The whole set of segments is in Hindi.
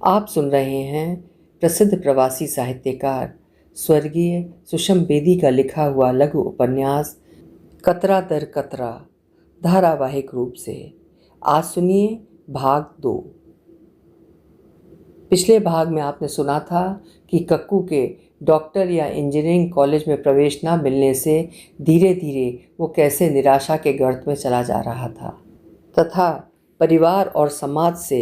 आप सुन रहे हैं प्रसिद्ध प्रवासी साहित्यकार स्वर्गीय सुषम बेदी का लिखा हुआ लघु उपन्यास कतरा दर कतरा धारावाहिक रूप से। आज सुनिए भाग 2। पिछले भाग में आपने सुना था कि कक्कू के डॉक्टर या इंजीनियरिंग कॉलेज में प्रवेश न मिलने से धीरे धीरे वो कैसे निराशा के गर्त में चला जा रहा था तथा परिवार और समाज से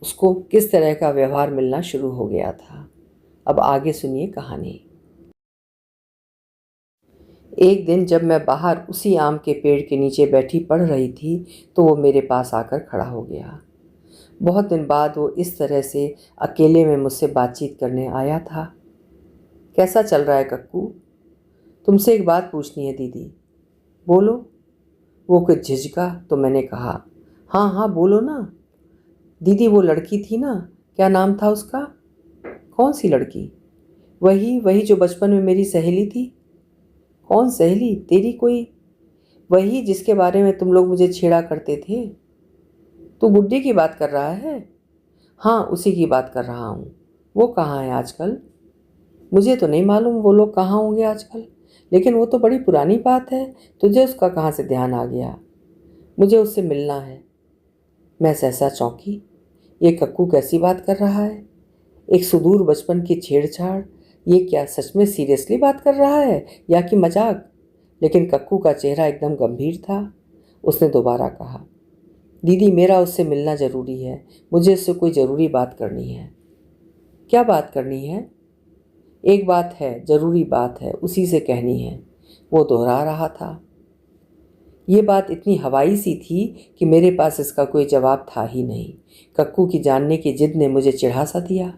उसको किस तरह का व्यवहार मिलना शुरू हो गया था। अब आगे सुनिए कहानी। एक दिन जब मैं बाहर उसी आम के पेड़ के नीचे बैठी पढ़ रही थी तो वो मेरे पास आकर खड़ा हो गया। बहुत दिन बाद वो इस तरह से अकेले में मुझसे बातचीत करने आया था। कैसा चल रहा है कक्कू? तुमसे एक बात पूछनी है दीदी। बोलो। वो कुछ झिझका तो मैंने कहा, हाँ हाँ बोलो ना। दीदी वो लड़की थी ना, क्या नाम था उसका? कौन सी लड़की? वही वही जो बचपन में मेरी सहेली थी। कौन सहेली? तेरी कोई? वही जिसके बारे में तुम लोग मुझे छेड़ा करते थे। तू गुड्डी की बात कर रहा है? हाँ उसी की बात कर रहा हूँ। वो कहाँ है आजकल? मुझे तो नहीं मालूम वो लोग कहाँ होंगे आजकल, लेकिन वो तो बड़ी पुरानी बात है। तुझे उसका कहाँ से ध्यान आ गया? मुझे उससे मिलना है। मैं सहसा चौंकी। ये कक्कू कैसी बात कर रहा है? एक सुदूर बचपन की छेड़छाड़? ये क्या सच में सीरियसली बात कर रहा है या कि मजाक? लेकिन कक्कू का चेहरा एकदम गंभीर था। उसने दोबारा कहा, दीदी मेरा उससे मिलना ज़रूरी है। मुझे उससे कोई ज़रूरी बात करनी है। क्या बात करनी है? एक बात है, ज़रूरी बात है, उसी से कहनी है। वो दोहरा रहा था। ये बात इतनी हवाई सी थी कि मेरे पास इसका कोई जवाब था ही नहीं। कक्कू की जानने की जिद ने मुझे चिढ़ा सा दिया।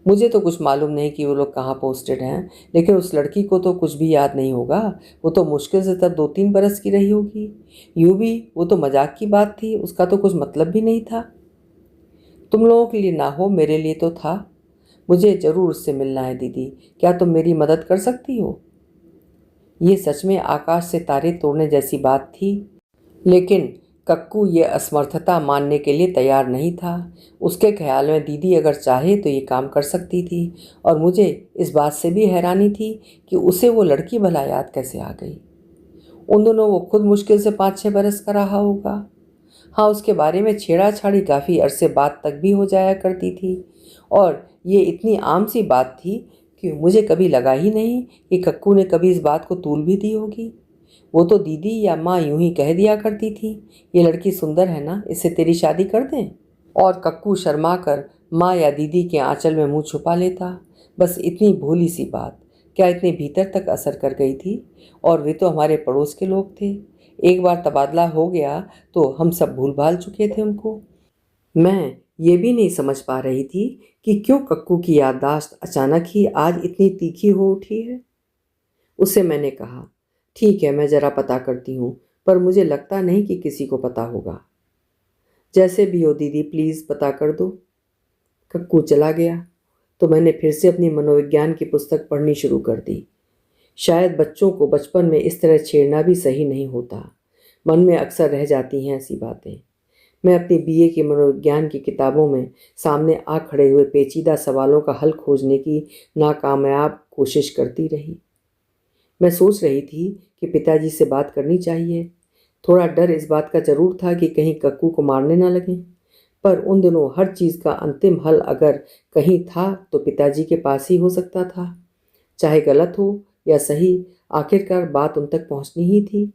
मुझे तो कुछ मालूम नहीं कि वो लोग कहाँ पोस्टेड हैं, लेकिन उस लड़की को तो कुछ भी याद नहीं होगा। वो तो मुश्किल से तब 2-3 बरस की रही होगी। यूँ भी वो तो मजाक की बात थी, उसका तो कुछ मतलब भी नहीं था। तुम लोगों के लिए ना हो, मेरे लिए तो था। मुझे ज़रूर उससे मिलना है दीदी। क्या तुम मेरी मदद कर सकती हो? ये सच में आकाश से तारे तोड़ने जैसी बात थी, लेकिन कक्कू ये असमर्थता मानने के लिए तैयार नहीं था। उसके ख्याल में दीदी अगर चाहे तो ये काम कर सकती थी, और मुझे इस बात से भी हैरानी थी कि उसे वो लड़की भला याद कैसे आ गई। उन दोनों वो खुद मुश्किल से 5-6 बरस का रहा होगा। हाँ, उसके बारे में छेड़ाछाड़ी काफ़ी अरसे बाद तक भी हो जाया करती थी, और ये इतनी आम सी बात थी कि मुझे कभी लगा ही नहीं कि कक्कू ने कभी इस बात को तूल भी दी होगी। वो तो दीदी या माँ यूं ही कह दिया करती थी, ये लड़की सुंदर है ना, इससे तेरी शादी कर दें। और कक्कू शर्मा कर माँ या दीदी के आंचल में मुंह छुपा लेता। बस इतनी भोली सी बात क्या इतने भीतर तक असर कर गई थी। और वे तो हमारे पड़ोस के लोग थे। एक बार तबादला हो गया तो हम सब भूल भाल चुके थे उनको। मैं ये भी नहीं समझ पा रही थी कि क्यों कक्कू की याददाश्त अचानक ही आज इतनी तीखी हो उठी है। उससे मैंने कहा, ठीक है मैं ज़रा पता करती हूँ, पर मुझे लगता नहीं कि किसी को पता होगा। जैसे भी हो दीदी प्लीज़ पता कर दो। कक्कू चला गया तो मैंने फिर से अपनी मनोविज्ञान की पुस्तक पढ़नी शुरू कर दी। शायद बच्चों को बचपन में इस तरह छेड़ना भी सही नहीं होता। मन में अक्सर रह जाती हैं ऐसी बातें। मैं अपनी बीए की मनोविज्ञान की किताबों में सामने आ खड़े हुए पेचीदा सवालों का हल खोजने की नाकामयाब कोशिश करती रही। मैं सोच रही थी कि पिताजी से बात करनी चाहिए। थोड़ा डर इस बात का जरूर था कि कहीं कक्कू को मारने ना लगें, पर उन दिनों हर चीज़ का अंतिम हल अगर कहीं था तो पिताजी के पास ही हो सकता था। चाहे गलत हो या सही, आखिरकार बात उन तक पहुंचनी ही थी।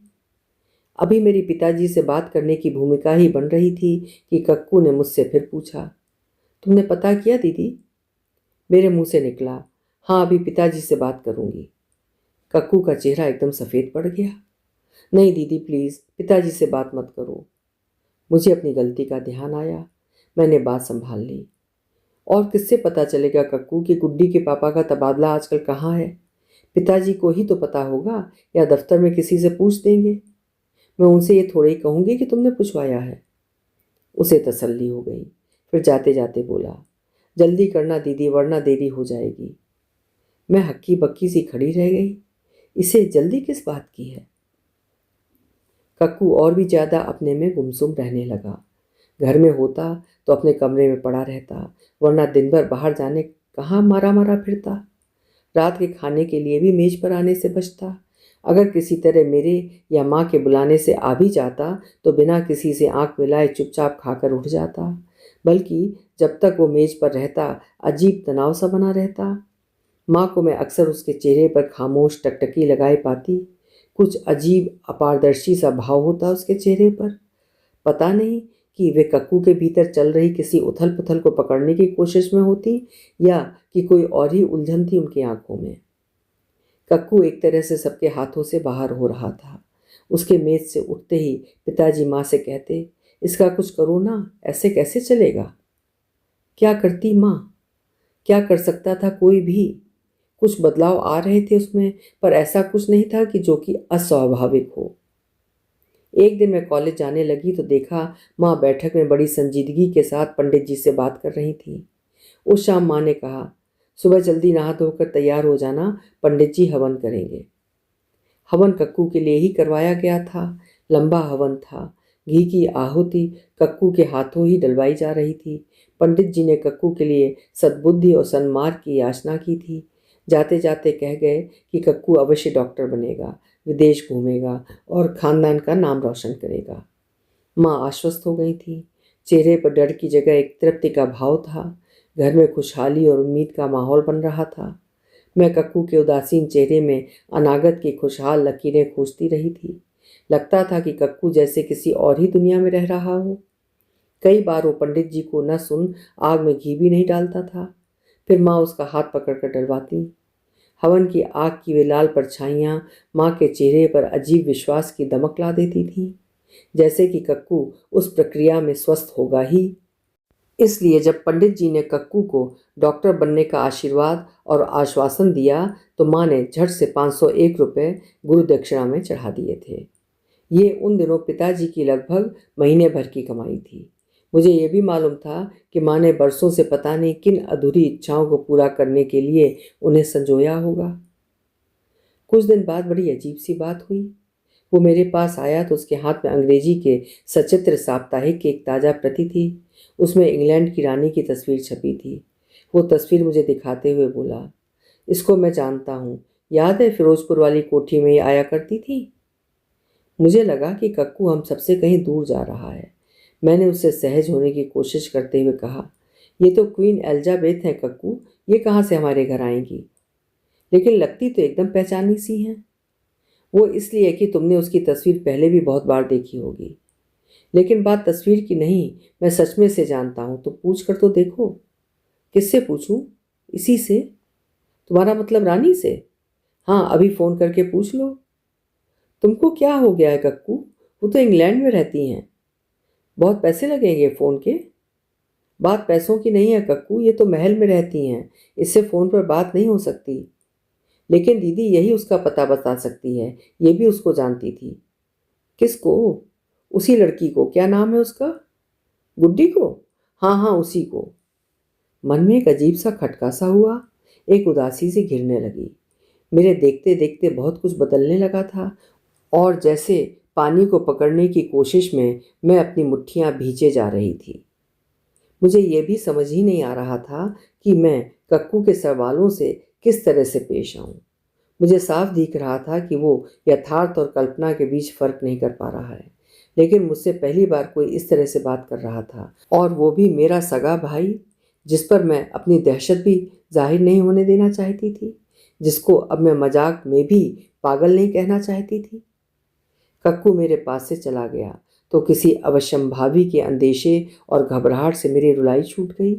अभी मेरी पिताजी से बात करने की भूमिका ही बन रही थी कि कक्कू ने मुझसे फिर पूछा, तुमने पता किया दीदी? मेरे मुंह से निकला, हाँ अभी पिताजी से बात करूंगी। कक्कू का चेहरा एकदम सफ़ेद पड़ गया। नहीं दीदी प्लीज़ पिताजी से बात मत करो। मुझे अपनी गलती का ध्यान आया। मैंने बात संभाल ली। और किससे पता चलेगा कक्कू कि गुड्डी के पापा का तबादला आजकल कहाँ है? पिताजी को ही तो पता होगा, या दफ्तर में किसी से पूछ देंगे। मैं उनसे ये थोड़े ही कहूँगी कि तुमने पूछवाया है। उसे तसल्ली हो गई। फिर जाते जाते बोला, जल्दी करना दीदी वरना देरी हो जाएगी। मैं हक्की बक्की सी खड़ी रह गई। इसे जल्दी किस बात की है? कक्कू और भी ज़्यादा अपने में गुमसुम रहने लगा। घर में होता तो अपने कमरे में पड़ा रहता, वरना दिन भर बाहर जाने कहाँ मारा मारा फिरता। रात के खाने के लिए भी मेज पर आने से बचता। अगर किसी तरह मेरे या माँ के बुलाने से आ भी जाता तो बिना किसी से आंख मिलाए चुपचाप खाकर उठ जाता। बल्कि जब तक वो मेज पर रहता अजीब तनाव सा बना रहता। माँ को मैं अक्सर उसके चेहरे पर खामोश टकटकी लगाए पाती। कुछ अजीब अपारदर्शी सा भाव होता उसके चेहरे पर। पता नहीं कि वे कक्कू के भीतर चल रही किसी उथल पुथल को पकड़ने की कोशिश में होती या कि कोई और ही उलझन थी उनकी आंखों में। कक्कू एक तरह से सबके हाथों से बाहर हो रहा था। उसके मेज से उठते ही पिताजी माँ से कहते, इसका कुछ करो ना, ऐसे कैसे चलेगा। क्या करती माँ, क्या कर सकता था कोई भी। कुछ बदलाव आ रहे थे उसमें, पर ऐसा कुछ नहीं था कि जो कि अस्वाभाविक हो। एक दिन मैं कॉलेज जाने लगी तो देखा माँ बैठक में बड़ी संजीदगी के साथ पंडित जी से बात कर रही थी। उस शाम माँ ने कहा, सुबह जल्दी नहा धोकर तैयार हो जाना, पंडित जी हवन करेंगे। हवन कक्कू के लिए ही करवाया गया था। लंबा हवन था। घी की आहुति कक्कू के हाथों ही डलवाई जा रही थी। पंडित जी ने कक्कू के लिए सद्बुद्धि और सन्मार्ग की याचना की थी। जाते जाते कह गए कि कक्कू अवश्य डॉक्टर बनेगा, विदेश घूमेगा और खानदान का नाम रोशन करेगा। माँ आश्वस्त हो गई थी। चेहरे पर डर की जगह एक तृप्ति का भाव था। घर में खुशहाली और उम्मीद का माहौल बन रहा था। मैं कक्कू के उदासीन चेहरे में अनागत की खुशहाल लकीरें खोजती रही थी। लगता था कि कक्कू जैसे किसी और ही दुनिया में रह रहा हो। कई बार वो पंडित जी को न सुन आग में घी भी नहीं डालता था। फिर माँ उसका हाथ पकड़कर डलवाती। हवन की आग की वे लाल परछाइयाँ माँ के चेहरे पर अजीब विश्वास की दमक ला देती थीं, जैसे कि कक्कू उस प्रक्रिया में स्वस्थ होगा ही। इसलिए जब पंडित जी ने कक्कू को डॉक्टर बनने का आशीर्वाद और आश्वासन दिया तो माँ ने झट से 501 रुपये गुरु दक्षिणा में चढ़ा दिए थे। ये उन दिनों पिताजी की लगभग महीने भर की कमाई थी। मुझे ये भी मालूम था कि माँ ने बरसों से पता नहीं किन अधूरी इच्छाओं को पूरा करने के लिए उन्हें संजोया होगा। कुछ दिन बाद बड़ी अजीब सी बात हुई। वो मेरे पास आया तो उसके हाथ में अंग्रेजी के सचित्र साप्ताहिक की एक ताज़ा प्रति थी। उसमें इंग्लैंड की रानी की तस्वीर छपी थी। वो तस्वीर मुझे दिखाते हुए बोला, इसको मैं जानता हूँ, याद है फिरोजपुर वाली कोठी में ये आया करती थी। मुझे लगा कि कक्कू हम सबसे कहीं दूर जा रहा है। मैंने उससे सहज होने की कोशिश करते हुए कहा, ये तो क्वीन एलिजाबेथ हैं कक्कू, ये कहाँ से हमारे घर आएंगी। लेकिन लगती तो एकदम पहचानी सी हैं। वो इसलिए कि तुमने उसकी तस्वीर पहले भी बहुत बार देखी होगी। लेकिन बात तस्वीर की नहीं, मैं सच में से जानता हूँ, तो पूछ कर तो देखो। किससे पूछूं? इसी से। तुम्हारा मतलब रानी से? हाँ, अभी फ़ोन करके पूछ लो। तुमको क्या हो गया है कक्कू, वो तो इंग्लैंड में रहती हैं। बहुत पैसे लगेंगे फ़ोन के। बात पैसों की नहीं है कक्कू, ये तो महल में रहती हैं, इससे फ़ोन पर बात नहीं हो सकती। लेकिन दीदी यही उसका पता बता सकती है, ये भी उसको जानती थी। किसको? उसी लड़की को, क्या नाम है उसका? गुड्डी को? हाँ हाँ, उसी को। मन में एक अजीब सा खटका सा हुआ। एक उदासी सी घिरने लगी। मेरे देखते देखते बहुत कुछ बदलने लगा था और जैसे पानी को पकड़ने की कोशिश में मैं अपनी मुट्ठियाँ भींचे जा रही थी। मुझे ये भी समझ ही नहीं आ रहा था कि मैं कक्कू के सवालों से किस तरह से पेश आऊं। मुझे साफ दिख रहा था कि वो यथार्थ और कल्पना के बीच फर्क नहीं कर पा रहा है। लेकिन मुझसे पहली बार कोई इस तरह से बात कर रहा था, और वो भी मेरा सगा भाई, जिस पर मैं अपनी दहशत भी जाहिर नहीं होने देना चाहती थी, जिसको अब मैं मजाक में भी पागल नहीं कहना चाहती थी। कक्कू मेरे पास से चला गया तो किसी अवश्यंभावी के अंदेशे और घबराहट से मेरी रुलाई छूट गई।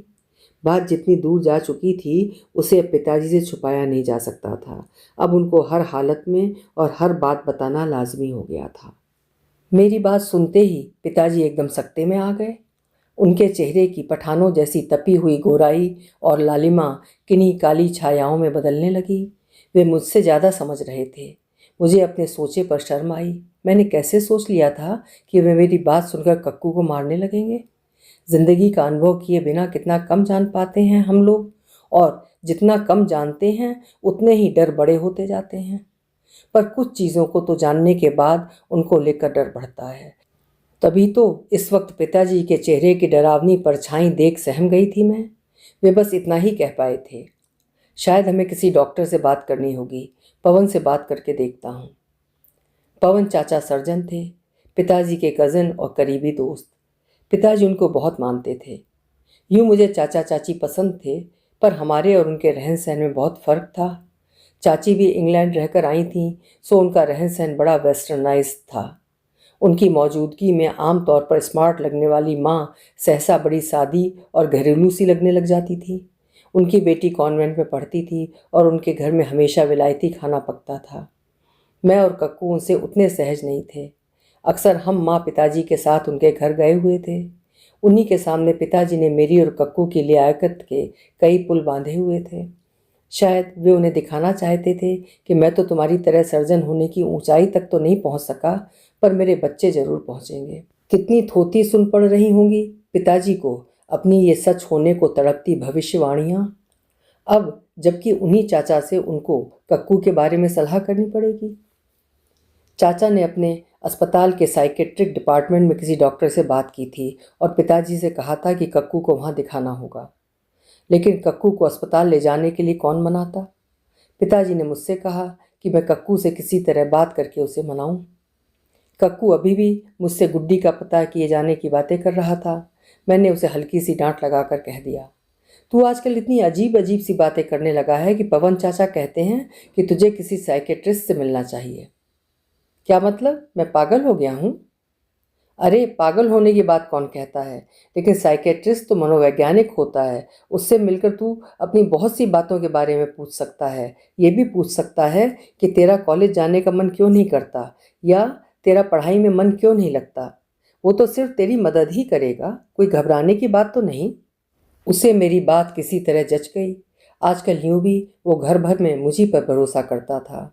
बात जितनी दूर जा चुकी थी उसे अब पिताजी से छुपाया नहीं जा सकता था। अब उनको हर हालत में और हर बात बताना लाजमी हो गया था। मेरी बात सुनते ही पिताजी एकदम सकते में आ गए। उनके चेहरे की पठानों जैसी तपी हुई गोराई और लालिमा किन्हीं काली छायाओं में बदलने लगी। वे मुझसे ज़्यादा समझ रहे थे। मुझे अपने सोचे पर शर्म आई। मैंने कैसे सोच लिया था कि वे मेरी बात सुनकर कक्कू को मारने लगेंगे। जिंदगी का अनुभव किए बिना कितना कम जान पाते हैं हम लोग, और जितना कम जानते हैं उतने ही डर बड़े होते जाते हैं। पर कुछ चीज़ों को तो जानने के बाद उनको लेकर डर बढ़ता है। तभी तो इस वक्त पिताजी के चेहरे की डरावनी परछाई देख सहम गई थी मैं। वे बस इतना ही कह पाए थे, शायद हमें किसी डॉक्टर से बात करनी होगी, पवन से बात करके देखता हूँ। पवन चाचा सर्जन थे, पिताजी के कज़न और करीबी दोस्त। पिताजी उनको बहुत मानते थे। यूँ मुझे चाचा चाची पसंद थे, पर हमारे और उनके रहन सहन में बहुत फ़र्क था। चाची भी इंग्लैंड रहकर आई थीं, सो उनका रहन सहन बड़ा वेस्टर्नाइज्ड था। उनकी मौजूदगी में आम तौर पर स्मार्ट लगने वाली माँ सहसा बड़ी सादी और घरेलू सी लगने लग जाती थी। उनकी बेटी कॉन्वेंट में पढ़ती थी और उनके घर में हमेशा विलायती खाना पकता था। मैं और कक्कू उनसे उतने सहज नहीं थे। अक्सर हम माँ पिताजी के साथ उनके घर गए हुए थे। उन्हीं के सामने पिताजी ने मेरी और कक्कू की लियाकत के कई पुल बांधे हुए थे। शायद वे उन्हें दिखाना चाहते थे कि मैं तो तुम्हारी तरह सर्जन होने की ऊंचाई तक तो नहीं पहुंच सका, पर मेरे बच्चे जरूर पहुंचेंगे। कितनी थोथी सुन पड़ रही होंगी पिताजी को अपनी ये सच होने को तड़पती भविष्यवाणियां। अब जबकि उन्हीं चाचा से उनको कक्कू के बारे में सलाह करनी पड़ेगी। चाचा ने अपने अस्पताल के साइकेट्रिक डिपार्टमेंट में किसी डॉक्टर से बात की थी और पिताजी से कहा था कि कक्कू को वहाँ दिखाना होगा। लेकिन कक्कू को अस्पताल ले जाने के लिए कौन मनाता? पिताजी ने मुझसे कहा कि मैं कक्कू से किसी तरह बात करके उसे मनाऊं। कक्कू अभी भी मुझसे गुड्डी का पता किए जाने की बातें कर रहा था। मैंने उसे हल्की सी डांट लगाकर कह दिया, तू आजकल इतनी अजीब अजीब सी बातें करने लगा है कि पवन चाचा कहते हैं कि तुझे किसी साइकेट्रिस्ट से मिलना चाहिए। क्या मतलब, मैं पागल हो गया हूँ? अरे पागल होने की बात कौन कहता है, लेकिन साइकेट्रिस्ट तो मनोवैज्ञानिक होता है। उससे मिलकर तू अपनी बहुत सी बातों के बारे में पूछ सकता है। ये भी पूछ सकता है कि तेरा कॉलेज जाने का मन क्यों नहीं करता, या तेरा पढ़ाई में मन क्यों नहीं लगता। वो तो सिर्फ तेरी मदद ही करेगा, कोई घबराने की बात तो नहीं। उसे मेरी बात किसी तरह जच गई। आजकल यूँ भी वो घर भर में मुझी पर भरोसा करता था,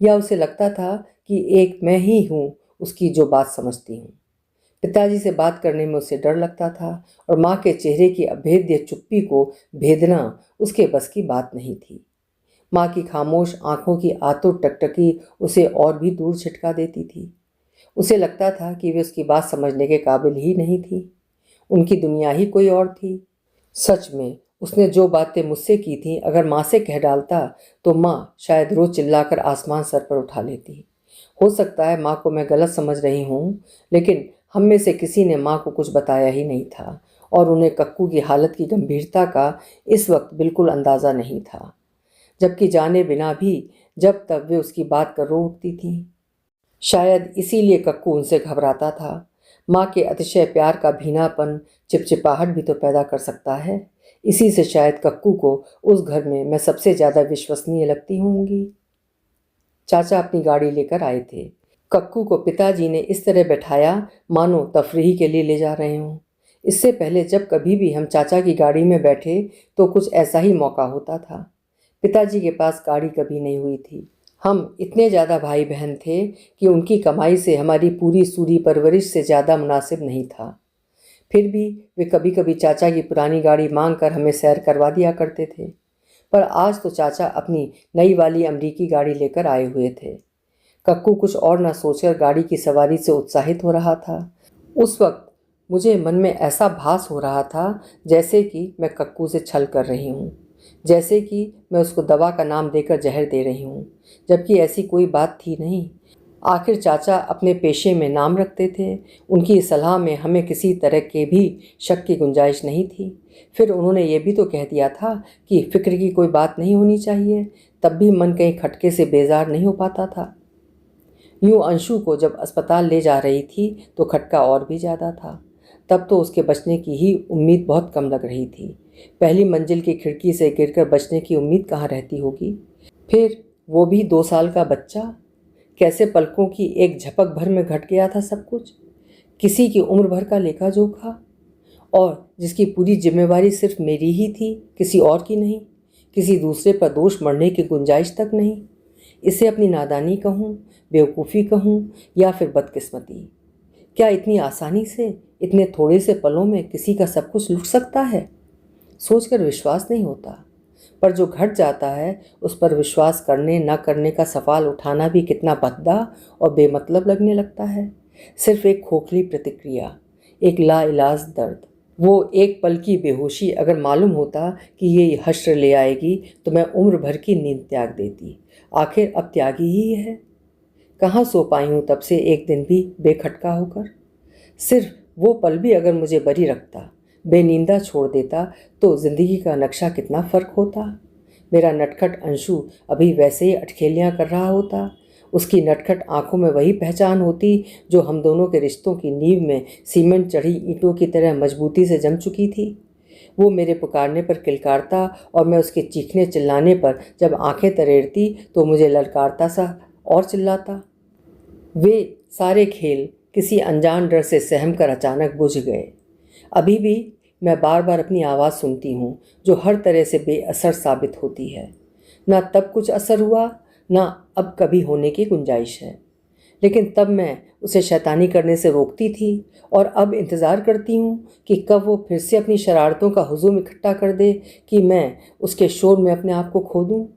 या उसे लगता था कि एक मैं ही हूँ उसकी जो बात समझती हूँ। पिताजी से बात करने में उसे डर लगता था और माँ के चेहरे की अभेद्य चुप्पी को भेदना उसके बस की बात नहीं थी। माँ की खामोश आंखों की आतुर टकटकी उसे और भी दूर छिटका देती थी। उसे लगता था कि वे उसकी बात समझने के काबिल ही नहीं थी। उनकी दुनिया ही कोई और थी। सच में उसने जो बातें मुझसे की थीं अगर माँ से कह डालता तो माँ शायद रोज चिल्लाकर आसमान सर पर उठा लेती। हो सकता है माँ को मैं गलत समझ रही हूँ, लेकिन हम में से किसी ने माँ को कुछ बताया ही नहीं था और उन्हें कक्कू की हालत की गंभीरता का इस वक्त बिल्कुल अंदाज़ा नहीं था, जबकि जाने बिना भी जब तक वे उसकी बात कर रो उठती थी। शायद इसीलिए कक्कू उनसे घबराता था। माँ के अतिशय प्यार का भीनापन चिपचिपाहट भी तो पैदा कर सकता है। इसी से शायद कक्कू को उस घर में मैं सबसे ज़्यादा विश्वसनीय लगती होंगी। चाचा अपनी गाड़ी लेकर आए थे। कक्कू को पिताजी ने इस तरह बैठाया मानो तफरीही के लिए ले जा रहे हों। इससे पहले जब कभी भी हम चाचा की गाड़ी में बैठे तो कुछ ऐसा ही मौका होता था। पिताजी के पास गाड़ी कभी नहीं हुई थी। हम इतने ज़्यादा भाई बहन थे कि उनकी कमाई से हमारी पूरी सूरी परवरिश से ज़्यादा मुनासिब नहीं था। फिर भी वे कभी कभी चाचा की पुरानी गाड़ी मांग कर हमें सैर करवा दिया करते थे। पर आज तो चाचा अपनी नई वाली अमरीकी गाड़ी लेकर आए हुए थे। कक्कू कुछ और न सोचकर गाड़ी की सवारी से उत्साहित हो रहा था। उस वक्त मुझे मन में ऐसा भास हो रहा था जैसे कि मैं कक्कू से छल कर रही हूँ, जैसे कि मैं उसको दवा का नाम देकर जहर दे रही हूँ, जबकि ऐसी कोई बात थी नहीं। आखिर चाचा अपने पेशे में नाम रखते थे। उनकी सलाह में हमें किसी तरह के भी शक की गुंजाइश नहीं थी। फिर उन्होंने ये भी तो कह दिया था कि फिक्र की कोई बात नहीं होनी चाहिए, तब भी मन कहीं खटके से बेजार नहीं हो पाता था। यूँ अंशु को जब अस्पताल ले जा रही थी तो खटका और भी ज़्यादा था। तब तो उसके बचने की ही उम्मीद बहुत कम लग रही थी। पहली मंजिल की खिड़की से गिरकर बचने की उम्मीद कहाँ रहती होगी। फिर वो भी 2 साल का बच्चा। कैसे पलकों की एक झपक भर में घट गया था सब कुछ। किसी की उम्र भर का लेखा जोखा, और जिसकी पूरी जिम्मेवारी सिर्फ मेरी ही थी, किसी और की नहीं। किसी दूसरे पर दोष मढ़ने की गुंजाइश तक नहीं। इसे अपनी नादानी कहूँ, बेवकूफ़ी कहूँ, या फिर बदकिस्मती। क्या इतनी आसानी से इतने थोड़े से पलों में किसी का सब कुछ लुट सकता है? सोचकर विश्वास नहीं होता। पर जो घट जाता है उस पर विश्वास करने न करने का सवाल उठाना भी कितना भद्दा और बेमतलब लगने लगता है। सिर्फ एक खोखली प्रतिक्रिया, एक लाइलाज दर्द। वो एक पल की बेहोशी। अगर मालूम होता कि ये हश्र ले आएगी तो मैं उम्र भर की नींद त्याग देती। आखिर अब त्यागी ही है। कहाँ सो पाई हूँ तब से एक दिन भी बेखटका होकर। सिर्फ वो पल भी अगर मुझे बरी रखता, बेनींदा छोड़ देता, तो ज़िंदगी का नक्शा कितना फ़र्क होता। मेरा नटखट अंशु अभी वैसे ही अटखेलियाँ कर रहा होता। उसकी नटखट आंखों में वही पहचान होती जो हम दोनों के रिश्तों की नींव में सीमेंट चढ़ी ईंटों की तरह मजबूती से जम चुकी थी। वो मेरे पुकारने पर किलकारता और मैं उसके चीखने चिल्लाने पर जब आंखें तरेड़ती तो मुझे ललकारता सा और चिल्लाता। वे सारे खेल किसी अनजान डर से सहम कर अचानक बुझ गए। अभी भी मैं बार बार अपनी आवाज़ सुनती हूँ जो हर तरह से बेअसर साबित होती है। ना तब कुछ असर हुआ, ना अब कभी होने की गुंजाइश है। लेकिन तब मैं उसे शैतानी करने से रोकती थी और अब इंतज़ार करती हूँ कि कब वो फिर से अपनी शरारतों का हुजूम इकट्ठा कर दे कि मैं उसके शोर में अपने आप को खो दूँ।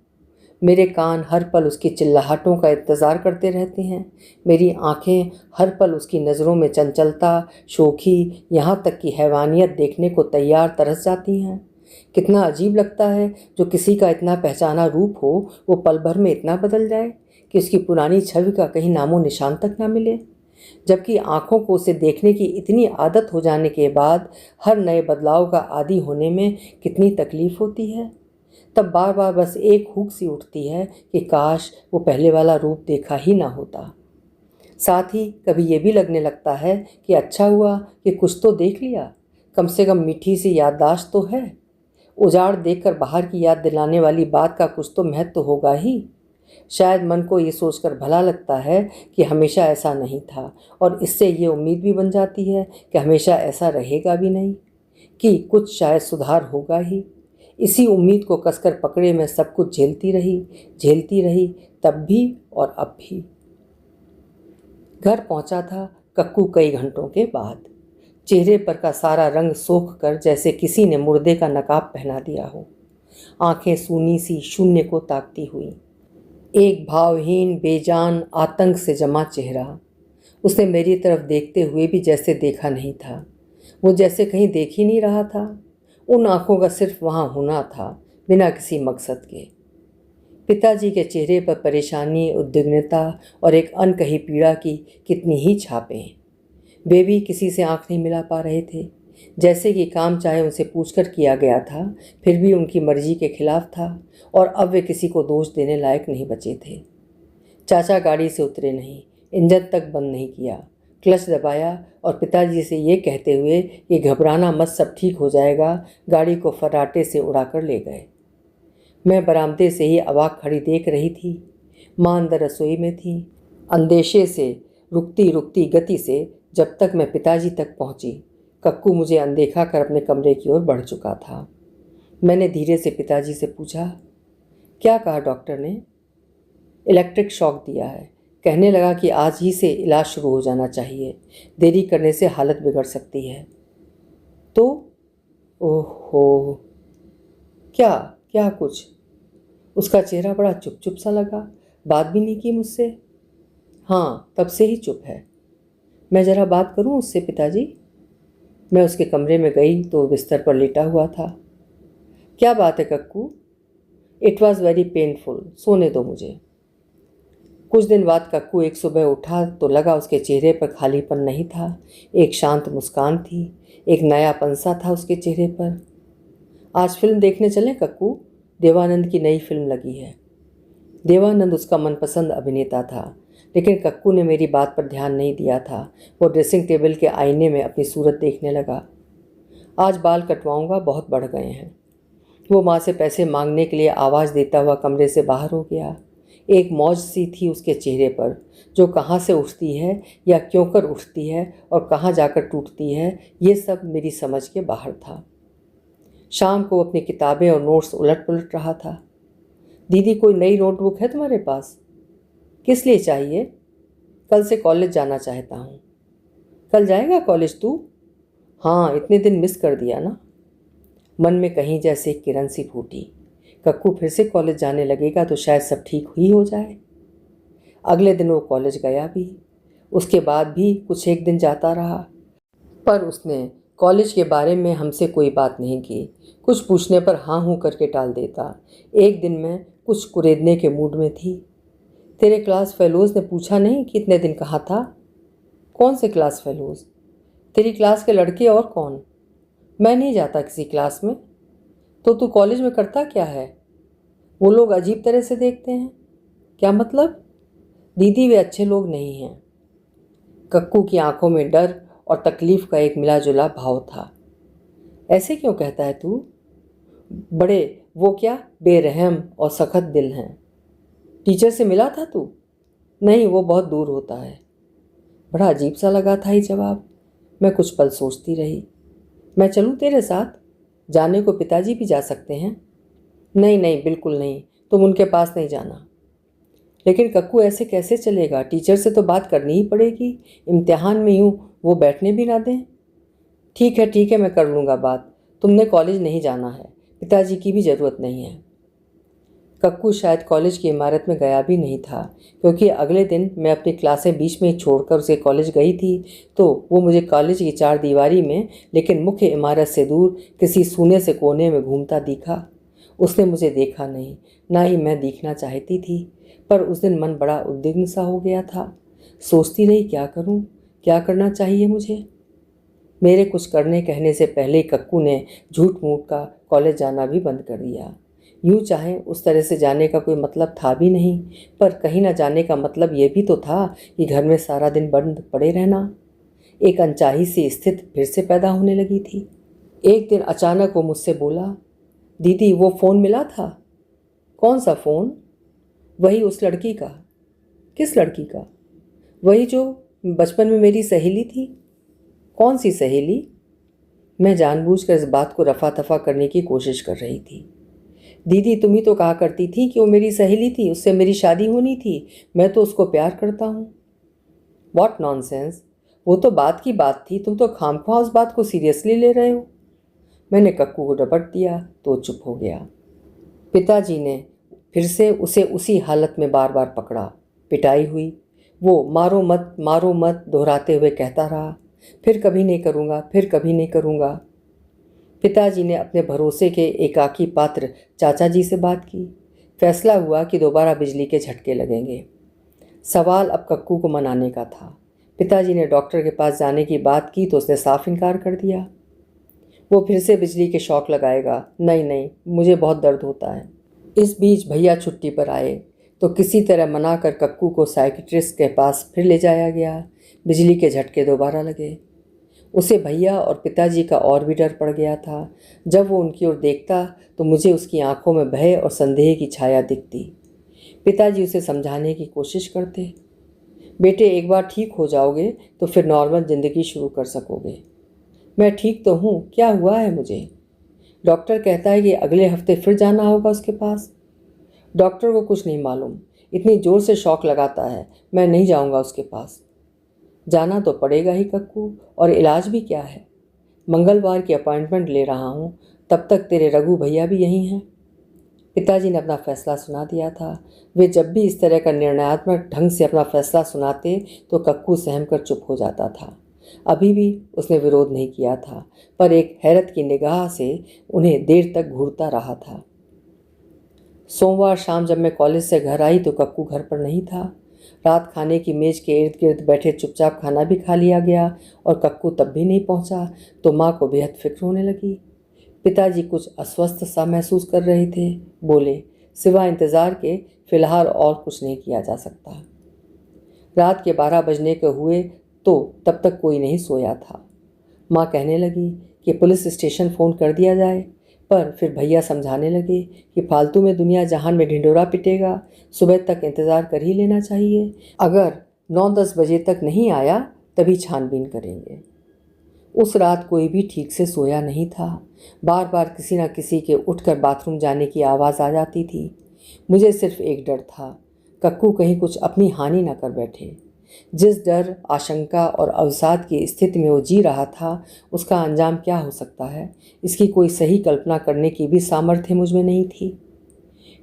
मेरे कान हर पल उसकी चिल्लाहटों का इंतज़ार करते रहते हैं। मेरी आंखें हर पल उसकी नज़रों में चंचलता, शोखी, यहाँ तक कि हैवानियत देखने को तैयार तरस जाती हैं। कितना अजीब लगता है जो किसी का इतना पहचाना रूप हो वो पल भर में इतना बदल जाए कि उसकी पुरानी छवि का कहीं नामो निशान तक ना मिले। जबकि आँखों को उसे देखने की इतनी आदत हो जाने के बाद हर नए बदलाव का आदी होने में कितनी तकलीफ़ होती है। तब बार बार बस एक हुक सी उठती है कि काश वो पहले वाला रूप देखा ही ना होता। साथ ही कभी ये भी लगने लगता है कि अच्छा हुआ कि कुछ तो देख लिया, कम से कम मीठी सी याददाश्त तो है। उजाड़ देखकर बाहर की याद दिलाने वाली बात का कुछ तो महत्व होगा ही। शायद मन को ये सोचकर भला लगता है कि हमेशा ऐसा नहीं था, और इससे ये उम्मीद भी बन जाती है कि हमेशा ऐसा रहेगा भी नहीं, कि कुछ शायद सुधार होगा ही। इसी उम्मीद को कसकर पकड़े मैं सब कुछ झेलती रही, तब भी और अब भी। घर पहुंचा था कक्कू कई घंटों के बाद। चेहरे पर का सारा रंग सोख कर जैसे किसी ने मुर्दे का नकाब पहना दिया हो। आंखें सूनी सी शून्य को ताकती हुई, एक भावहीन बेजान आतंक से जमा चेहरा। उसने मेरी तरफ देखते हुए भी जैसे देखा नहीं था। वो जैसे कहीं देख ही नहीं रहा था। उन आंखों का सिर्फ वहाँ होना था, बिना किसी मकसद के। पिताजी के चेहरे पर परेशानी, उद्विग्नता और एक अनकही पीड़ा की कितनी ही छापें। वे भी किसी से आंख नहीं मिला पा रहे थे। जैसे कि काम चाहे उनसे पूछकर किया गया था, फिर भी उनकी मर्जी के खिलाफ था, और अब वे किसी को दोष देने लायक नहीं बचे थे। चाचा गाड़ी से उतरे नहीं, इंजन तक बंद नहीं किया, क्लच दबाया और पिताजी से ये कहते हुए कि घबराना मत, सब ठीक हो जाएगा, गाड़ी को फर्राटे से उड़ाकर ले गए। मैं बरामदे से ही अवाक खड़ी देख रही थी। माँ अंदर रसोई में थी। अंदेशे से रुकती रुकती गति से जब तक मैं पिताजी तक पहुंची, कक्कू मुझे अनदेखा कर अपने कमरे की ओर बढ़ चुका था। मैंने धीरे से पिताजी से पूछा, क्या कहा डॉक्टर ने? इलेक्ट्रिक शॉक दिया है। कहने लगा कि आज ही से इलाज शुरू हो जाना चाहिए, देरी करने से हालत बिगड़ सकती है। तो ओहो, क्या क्या कुछ? उसका चेहरा बड़ा चुप चुप सा लगा, बात भी नहीं की मुझसे। हाँ, तब से ही चुप है। मैं ज़रा बात करूँ उससे पिताजी? मैं उसके कमरे में गई तो बिस्तर पर लेटा हुआ था। क्या बात है cuckoo? It was very painful, सोने दो मुझे। कुछ दिन बाद कक्कू एक सुबह उठा तो लगा उसके चेहरे पर खालीपन नहीं था, एक शांत मुस्कान थी, एक नयापन सा था उसके चेहरे पर। आज फिल्म देखने चलें कक्कू? देवानंद की नई फिल्म लगी है। देवानंद उसका मनपसंद अभिनेता था, लेकिन कक्कू ने मेरी बात पर ध्यान नहीं दिया था। वो ड्रेसिंग टेबल के आईने में अपनी सूरत देखने लगा। आज बाल कटवाऊंगा, बहुत बढ़ गए हैं। वो माँ से पैसे मांगने के लिए आवाज़ देता हुआ कमरे से बाहर हो गया। एक मौज सी थी उसके चेहरे पर, जो कहाँ से उठती है या क्यों कर उठती है और कहाँ जाकर टूटती है, ये सब मेरी समझ के बाहर था। शाम को अपनी किताबें और नोट्स उलट पुलट रहा था। दीदी, कोई नई नोटबुक है तुम्हारे पास? किस लिए चाहिए? कल से कॉलेज जाना चाहता हूँ। कल जाएगा कॉलेज तू? हाँ, इतने दिन मिस कर दिया ना। मन में कहीं जैसे एक किरण सी फूटी। कक्कू फिर से कॉलेज जाने लगेगा तो शायद सब ठीक ही हो जाए। अगले दिन वो कॉलेज गया भी। उसके बाद भी कुछ एक दिन जाता रहा, पर उसने कॉलेज के बारे में हमसे कोई बात नहीं की। कुछ पूछने पर हाँ हूँ करके टाल देता। एक दिन मैं कुछ कुरेदने के मूड में थी। तेरे क्लास फेलोज़ ने पूछा नहीं कि इतने दिन कहाँ था? कौन से क्लास फेलोज़? तेरी क्लास के लड़के और कौन? मैं नहीं जाता किसी क्लास में। तो तू कॉलेज में करता क्या है? वो लोग अजीब तरह से देखते हैं। क्या मतलब? दीदी, वे अच्छे लोग नहीं हैं। कक्कू की आंखों में डर और तकलीफ का एक मिला जुला भाव था। ऐसे क्यों कहता है तू? बड़े वो क्या बेरहम और सख्त दिल हैं। टीचर से मिला था तू? नहीं, वो बहुत दूर होता है। बड़ा अजीब सा लगा था ये जवाब। मैं कुछ पल सोचती रही। मैं चलूँ तेरे साथ? जाने को पिताजी भी जा सकते हैं। नहीं नहीं, बिल्कुल नहीं, तुम उनके पास नहीं जाना। लेकिन कक्कू, ऐसे कैसे चलेगा? टीचर से तो बात करनी ही पड़ेगी। इम्तिहान में यूँ वो बैठने भी ना दें। ठीक है, मैं कर लूँगा बात। तुमने कॉलेज नहीं जाना है, पिताजी की भी ज़रूरत नहीं है। कक्कू शायद कॉलेज की इमारत में गया भी नहीं था, क्योंकि अगले दिन मैं अपनी क्लासें बीच में ही छोड़कर उसे कॉलेज गई थी तो वो मुझे कॉलेज की चार दीवारी में, लेकिन मुख्य इमारत से दूर किसी सूने से कोने में घूमता दिखा। उसने मुझे देखा नहीं, ना ही मैं दिखना चाहती थी, पर उस दिन मन बड़ा उद्विग्न सा हो गया था। सोचती रही, क्या करूं, क्या करना चाहिए मुझे। मेरे कुछ करने कहने से पहले कक्कू ने झूठ मूठ का कॉलेज जाना भी बंद कर दिया। यूँ चाहे उस तरह से जाने का कोई मतलब था भी नहीं, पर कहीं ना जाने का मतलब ये भी तो था कि घर में सारा दिन बंद पड़े रहना। एक अनचाही सी स्थिति फिर से पैदा होने लगी थी। एक दिन अचानक वो मुझसे बोला, दीदी, वो फ़ोन मिला था। कौन सा फ़ोन? वही उस लड़की का। किस लड़की का? वही जो बचपन में मेरी सहेली थी। कौन सी सहेली? मैं जानबूझकर इस बात को रफा दफा करने की कोशिश कर रही थी। दीदी, तुम ही तो कहा करती थी कि वो मेरी सहेली थी, उससे मेरी शादी होनी थी, मैं तो उसको प्यार करता हूँ। What nonsense! वो तो बात की बात थी, तुम तो खामख्वाह उस बात को सीरियसली ले रहे हो। मैंने कक्कू को डपट दिया तो चुप हो गया। पिताजी ने फिर से उसे उसी हालत में बार बार पकड़ा। पिटाई हुई। वो मारो मत दोहराते हुए कहता रहा, फिर कभी नहीं करूँगा, फिर कभी नहीं करूँगा। पिताजी ने अपने भरोसे के एकाकी पात्र चाचा जी से बात की। फैसला हुआ कि दोबारा बिजली के झटके लगेंगे। सवाल अब कक्कू को मनाने का था। पिताजी ने डॉक्टर के पास जाने की बात की तो उसने साफ इनकार कर दिया। वो फिर से बिजली के शॉक लगाएगा। नहीं नहीं, मुझे बहुत दर्द होता है। इस बीच भैया छुट्टी पर आए तो किसी तरह मना कर कक्कू को साइकिट्रिस्ट के पास फिर ले जाया गया। बिजली के झटके दोबारा लगे। उसे भैया और पिताजी का और भी डर पड़ गया था। जब वो उनकी ओर देखता तो मुझे उसकी आंखों में भय और संदेह की छाया दिखती। पिताजी उसे समझाने की कोशिश करते, बेटे, एक बार ठीक हो जाओगे तो फिर नॉर्मल ज़िंदगी शुरू कर सकोगे। मैं ठीक तो हूँ, क्या हुआ है मुझे? डॉक्टर कहता है कि अगले हफ्ते फिर जाना होगा उसके पास। डॉक्टर को कुछ नहीं मालूम, इतनी ज़ोर से शॉक लगाता है, मैं नहीं जाऊँगा उसके पास। जाना तो पड़ेगा ही कक्कू, और इलाज भी क्या है? मंगलवार की अपॉइंटमेंट ले रहा हूँ, तब तक तेरे रघु भैया भी यहीं हैं। पिताजी ने अपना फैसला सुना दिया था। वे जब भी इस तरह का निर्णयात्मक ढंग से अपना फैसला सुनाते तो कक्कू सहम कर चुप हो जाता था। अभी भी उसने विरोध नहीं किया था, पर एक हैरत की निगाह से उन्हें देर तक घूरता रहा था। सोमवार शाम जब मैं कॉलेज से घर आई तो कक्कू घर पर नहीं था। रात खाने की मेज के इर्द गिर्द बैठे चुपचाप खाना भी खा लिया गया और कक्कू तब भी नहीं पहुंचा तो माँ को बेहद फिक्र होने लगी। पिताजी कुछ अस्वस्थ सा महसूस कर रहे थे। बोले, सिवा इंतज़ार के फिलहाल और कुछ नहीं किया जा सकता। रात के 12 बजने के हुए तो तब तक कोई नहीं सोया था। माँ कहने लगी कि पुलिस स्टेशन फ़ोन कर दिया जाए, पर फिर भैया समझाने लगे कि फालतू में दुनिया जहान में ढिंढोरा पिटेगा, सुबह तक इंतज़ार कर ही लेना चाहिए। अगर 9-10 बजे तक नहीं आया तभी छानबीन करेंगे। उस रात कोई भी ठीक से सोया नहीं था। बार बार किसी न किसी के उठकर बाथरूम जाने की आवाज़ आ जाती थी। मुझे सिर्फ एक डर था, कक्कू कहीं कुछ अपनी हानि न कर बैठे। जिस डर, आशंका और अवसाद की स्थिति में वो जी रहा था, उसका अंजाम क्या हो सकता है, इसकी कोई सही कल्पना करने की भी सामर्थ्य मुझ में नहीं थी।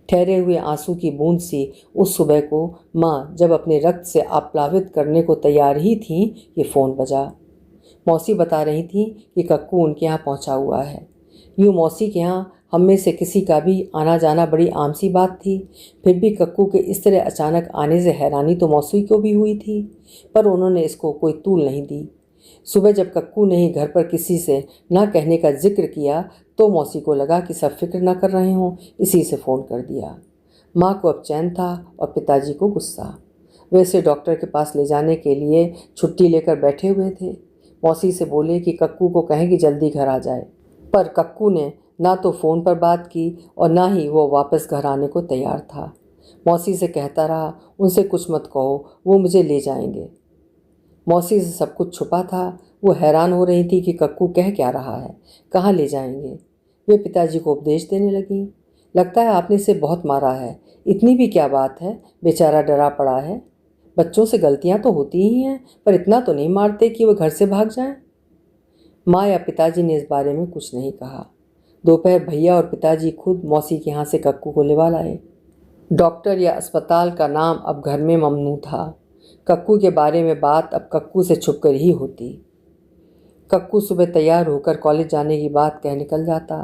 ठहरे हुए आंसू की बूंद सी उस सुबह को माँ जब अपने रक्त से आप्लावित करने को तैयार ही थीं, ये फ़ोन बजा। मौसी बता रही थी कि कक्कू उनके यहाँ पहुँचा हुआ है। यूँ मौसी के यहाँ हम में से किसी का भी आना जाना बड़ी आम सी बात थी, फिर भी कक्कू के इस तरह अचानक आने से हैरानी तो मौसी को भी हुई थी, पर उन्होंने इसको कोई तूल नहीं दी। सुबह जब कक्कू ने ही घर पर किसी से ना कहने का जिक्र किया तो मौसी को लगा कि सब फिक्र ना कर रहे हों, इसी से फ़ोन कर दिया। माँ को अब चैन था और पिताजी को गुस्सा। वे उसे डॉक्टर के पास ले जाने के लिए छुट्टी लेकर बैठे हुए थे। मौसी से बोले कि कक्कू को कहें कि जल्दी घर आ जाए, पर कक्कू ने ना तो फ़ोन पर बात की और ना ही वो वापस घर आने को तैयार था। मौसी से कहता रहा, उनसे कुछ मत कहो, वो मुझे ले जाएंगे। मौसी से सब कुछ छुपा था। वो हैरान हो रही थी कि कक्कू कह क्या रहा है, कहाँ ले जाएंगे। वे पिताजी को उपदेश देने लगी, लगता है आपने इसे बहुत मारा है, इतनी भी क्या बात है, बेचारा डरा पड़ा है। बच्चों से गलतियाँ तो होती ही हैं, पर इतना तो नहीं मारते कि वो घर से भाग जाएं। माँ या पिताजी ने इस बारे में कुछ नहीं कहा। दोपहर भैया और पिताजी खुद मौसी के यहाँ से कक्कू को लेवा लाए। डॉक्टर या अस्पताल का नाम अब घर में ममनू था। कक्कू के बारे में बात अब कक्कू से छुपकर ही होती। कक्कू सुबह तैयार होकर कॉलेज जाने की बात कह निकल जाता।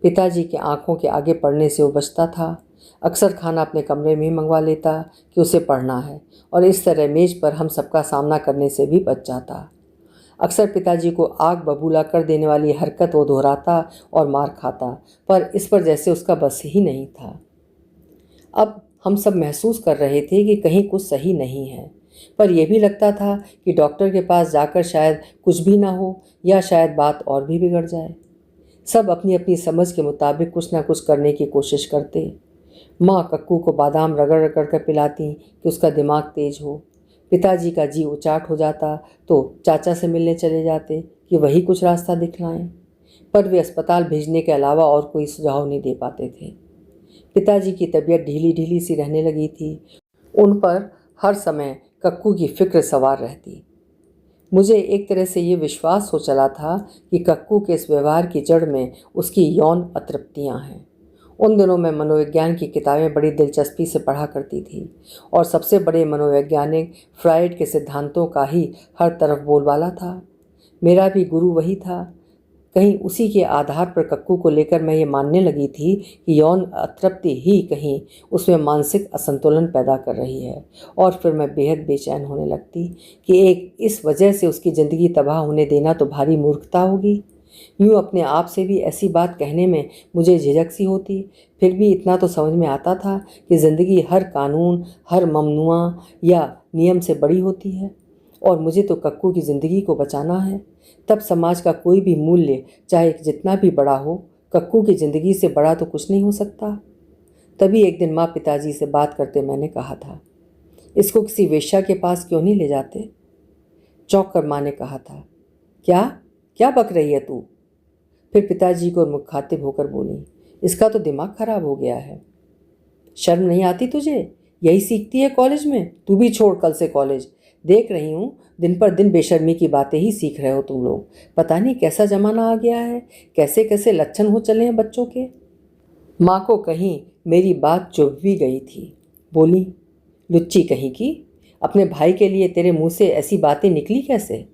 पिताजी के आंखों के आगे पढ़ने से वो बचता था। अक्सर खाना अपने कमरे में ही मंगवा लेता कि उसे पढ़ना है, और इस तरह मेज पर हम सबका सामना करने से भी बच जाता। अक्सर पिताजी को आग बबूला कर देने वाली हरकत वो दोहराता और मार खाता, पर इस पर जैसे उसका बस ही नहीं था। अब हम सब महसूस कर रहे थे कि कहीं कुछ सही नहीं है, पर यह भी लगता था कि डॉक्टर के पास जाकर शायद कुछ भी ना हो, या शायद बात और भी बिगड़ जाए। सब अपनी अपनी समझ के मुताबिक कुछ ना कुछ करने की कोशिश करते। माँ कक्कू को बादाम रगड़ रगड़ कर पिलाती कि उसका दिमाग तेज हो। पिताजी का जी उचाट हो जाता तो चाचा से मिलने चले जाते कि वही कुछ रास्ता दिखलाएं, पर वे अस्पताल भेजने के अलावा और कोई सुझाव नहीं दे पाते थे। पिताजी की तबीयत ढीली ढीली सी रहने लगी थी। उन पर हर समय कक्कू की फिक्र सवार रहती। मुझे एक तरह से ये विश्वास हो चला था कि कक्कू के इस व्यवहार की जड़ में उसकी यौन अतृप्तियाँ हैं। उन दिनों मैं मनोविज्ञान की किताबें बड़ी दिलचस्पी से पढ़ा करती थी, और सबसे बड़े मनोवैज्ञानिक फ्राइड के सिद्धांतों का ही हर तरफ बोलबाला था। मेरा भी गुरु वही था। कहीं उसी के आधार पर कक्कू को लेकर मैं ये मानने लगी थी कि यौन अतृप्ति ही कहीं उसमें मानसिक असंतुलन पैदा कर रही है, और फिर मैं बेहद बेचैन होने लगती कि एक इस वजह से उसकी ज़िंदगी तबाह होने देना तो भारी मूर्खता होगी। यूँ अपने आप से भी ऐसी बात कहने में मुझे झिझक सी होती, फिर भी इतना तो समझ में आता था कि ज़िंदगी हर कानून, हर ममनुआ या नियम से बड़ी होती है, और मुझे तो कक्कू की ज़िंदगी को बचाना है। तब समाज का कोई भी मूल्य चाहे जितना भी बड़ा हो, कक्कू की ज़िंदगी से बड़ा तो कुछ नहीं हो सकता। तभी एक दिन माँ पिताजी से बात करते मैंने कहा था, इसको किसी वेश्या के पास क्यों नहीं ले जाते। चौंक कर माँ ने कहा था, क्या क्या बक रही है तू। फिर पिताजी को मुखातिब होकर बोली, इसका तो दिमाग खराब हो गया है। शर्म नहीं आती तुझे, यही सीखती है कॉलेज में। तू भी छोड़ कल से कॉलेज। देख रही हूँ दिन पर दिन बेशर्मी की बातें ही सीख रहे हो तुम लोग। पता नहीं कैसा ज़माना आ गया है, कैसे कैसे लक्षण हो चले हैं बच्चों के। माँ को कहीं मेरी बात चुभ भी गई थी। बोली, लुच्ची कहीं की, अपने भाई के लिए तेरे मुंह से ऐसी बातें निकली कैसे।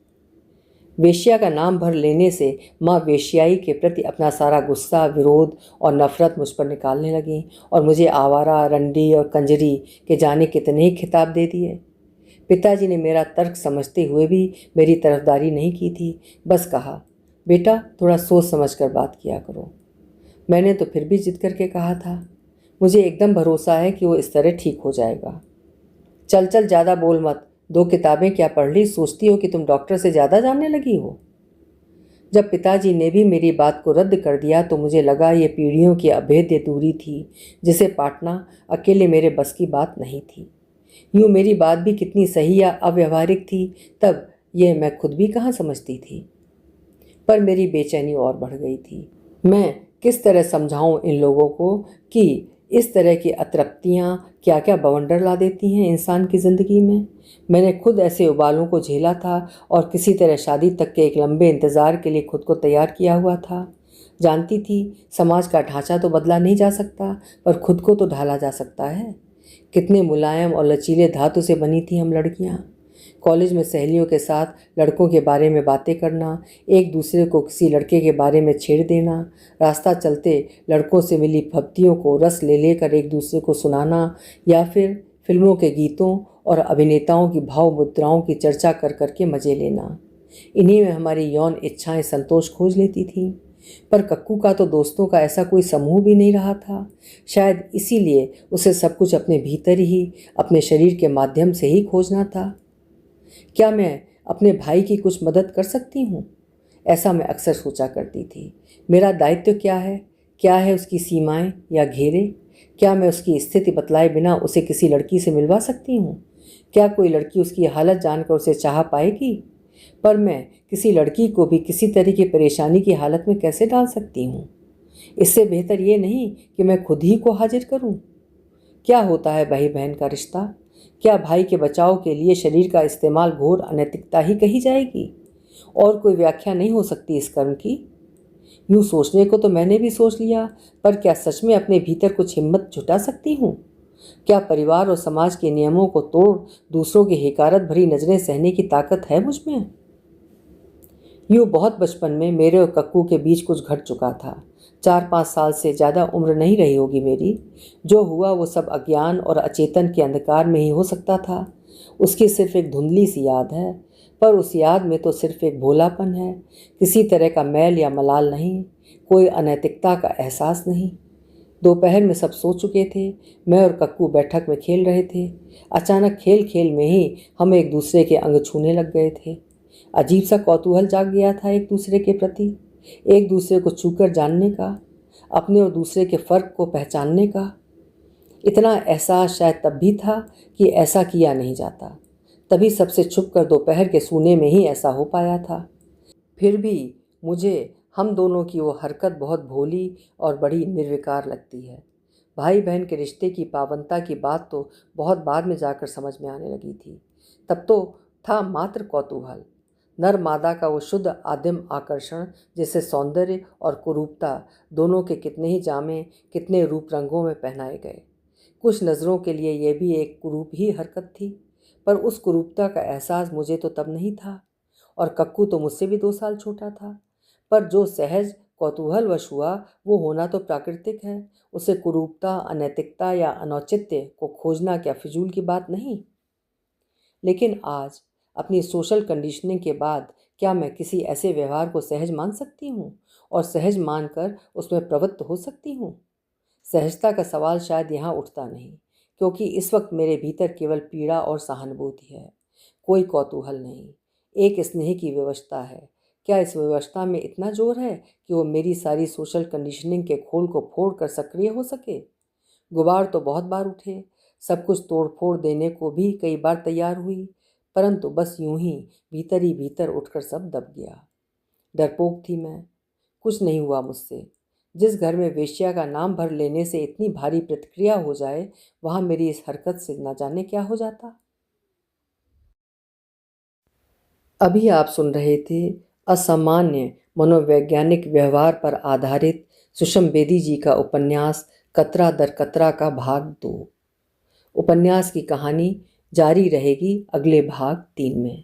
वेश्या का नाम भर लेने से माँ वेश्याई के प्रति अपना सारा गुस्सा, विरोध और नफरत मुझ पर निकालने लगी, और मुझे आवारा, रंडी और कंजरी के जाने कितने ही खिताब दे दिए। पिताजी ने मेरा तर्क समझते हुए भी मेरी तरफदारी नहीं की थी, बस कहा, बेटा थोड़ा सोच समझ कर बात किया करो। मैंने तो फिर भी जिद करके कहा था, मुझे एकदम भरोसा है कि वो इस तरह ठीक हो जाएगा। चल चल ज़्यादा बोल मत, 2 किताबें क्या पढ़ ली, सोचती हो कि तुम डॉक्टर से ज़्यादा जानने लगी हो। जब पिताजी ने भी मेरी बात को रद्द कर दिया तो मुझे लगा ये पीढ़ियों की अभेद्य दूरी थी, जिसे पाटना अकेले मेरे बस की बात नहीं थी। यूँ मेरी बात भी कितनी सही या अव्यवहारिक थी, तब यह मैं खुद भी कहाँ समझती थी। पर मेरी बेचैनी और बढ़ गई थी। मैं किस तरह समझाऊं इन लोगों को कि इस तरह की अतृप्तियाँ क्या क्या बवंडर ला देती हैं इंसान की ज़िंदगी में। मैंने खुद ऐसे उबालों को झेला था और किसी तरह शादी तक के एक लंबे इंतज़ार के लिए खुद को तैयार किया हुआ था। जानती थी समाज का ढांचा तो बदला नहीं जा सकता, पर खुद को तो ढाला जा सकता है। कितने मुलायम और लचीले धातु से बनी थी हम लड़कियां। कॉलेज में सहेलियों के साथ लड़कों के बारे में बातें करना, एक दूसरे को किसी लड़के के बारे में छेड़ देना, रास्ता चलते लड़कों से मिली फब्तियों को रस ले लेकर एक दूसरे को सुनाना, या फिर फिल्मों के गीतों और अभिनेताओं की भाव मुद्राओं की चर्चा कर करके मज़े लेना। इन्हीं में हमारी यौन इच्छाएं संतोष खोज लेती थीं। पर कक्कू का तो दोस्तों का ऐसा कोई समूह भी नहीं रहा था। शायद इसीलिए उसे सब कुछ अपने भीतर ही, अपने शरीर के माध्यम से ही खोजना था। क्या मैं अपने भाई की कुछ मदद कर सकती हूँ? ऐसा मैं अक्सर सोचा करती थी। मेरा दायित्व क्या है? क्या है उसकी सीमाएं या घेरे? क्या मैं उसकी स्थिति बतलाए बिना उसे किसी लड़की से मिलवा सकती हूँ? क्या कोई लड़की उसकी हालत जानकर उसे चाह पाएगी? पर मैं किसी लड़की को भी किसी तरह की परेशानी की हालत में कैसे डाल सकती हूँ? इससे बेहतर ये नहीं कि मैं खुद ही को हाजिर करूँ। क्या होता है भाई बहन का रिश्ता? क्या भाई के बचाव के लिए शरीर का इस्तेमाल घोर अनैतिकता ही कही जाएगी? और कोई व्याख्या नहीं हो सकती इस कर्म की? यूँ सोचने को तो मैंने भी सोच लिया, पर क्या सच में अपने भीतर कुछ हिम्मत जुटा सकती हूँ? क्या परिवार और समाज के नियमों को तोड़ दूसरों की हिकारत भरी नजरें सहने की ताकत है मुझ में? यूँ बहुत बचपन में मेरे और कक्कू के बीच कुछ घट चुका था। 4-5 साल से ज़्यादा उम्र नहीं रही होगी मेरी। जो हुआ वो सब अज्ञान और अचेतन के अंधकार में ही हो सकता था। उसकी सिर्फ एक धुंधली सी याद है, पर उस याद में तो सिर्फ एक भोलापन है। किसी तरह का मैल या मलाल नहीं, कोई अनैतिकता का एहसास नहीं। दोपहर में सब सो चुके थे। मैं और कक्कू बैठक में खेल रहे थे। अचानक खेल खेल में ही हम एक दूसरे के अंग छूने लग गए थे। अजीब सा कौतूहल जाग गया था एक दूसरे के प्रति, एक दूसरे को छूकर जानने का, अपने और दूसरे के फ़र्क को पहचानने का। इतना एहसास शायद तब भी था कि ऐसा किया नहीं जाता। तभी सबसे छुप कर दोपहर के सोने में ही ऐसा हो पाया था। फिर भी मुझे हम दोनों की वो हरकत बहुत भोली और बड़ी निर्विकार लगती है। भाई बहन के रिश्ते की पावनता की बात तो बहुत बाद में जाकर समझ में आने लगी थी। तब तो था मात्र कौतूहल, नर मादा का वो शुद्ध आदिम आकर्षण, जिसे सौंदर्य और कुरूपता दोनों के कितने ही जामे, कितने रूप रंगों में पहनाए गए। कुछ नज़रों के लिए यह भी एक कुरूप ही हरकत थी, पर उस कुरूपता का एहसास मुझे तो तब नहीं था, और कक्कू तो मुझसे भी 2 साल छोटा था। पर जो सहज कौतूहलवश हुआ वो होना तो प्राकृतिक है। उसे कुरूपता, अनैतिकता या अनौचित्य को खोजना क्या फिजूल की बात नहीं? लेकिन आज अपनी सोशल कंडीशनिंग के बाद क्या मैं किसी ऐसे व्यवहार को सहज मान सकती हूँ और सहज मानकर उसमें प्रवृत्त हो सकती हूँ? सहजता का सवाल शायद यहाँ उठता नहीं, क्योंकि इस वक्त मेरे भीतर केवल पीड़ा और सहानुभूति है, कोई कौतूहल नहीं। एक स्नेह की व्यवस्था है। क्या इस व्यवस्था में इतना जोर है कि वो मेरी सारी सोशल कंडीशनिंग के खोल को फोड़ कर सक्रिय हो सके? गुबार तो बहुत बार उठे, सब कुछ तोड़ फोड़ देने को भी कई बार तैयार हुई, परंतु बस यूं ही भीतर उठकर सब दब गया। डरपोक थी मैं, कुछ नहीं हुआ मुझसे। जिस घर में वेश्या का नाम भर लेने से इतनी भारी प्रतिक्रिया हो जाए, वहाँ मेरी इस हरकत से न जाने क्या हो जाता। अभी आप सुन रहे थे असामान्य मनोवैज्ञानिक व्यवहार पर आधारित सुषम बेदी जी का उपन्यास कतरा दर कतरा का भाग 2। उपन्यास की कहानी जारी रहेगी अगले भाग 3 में।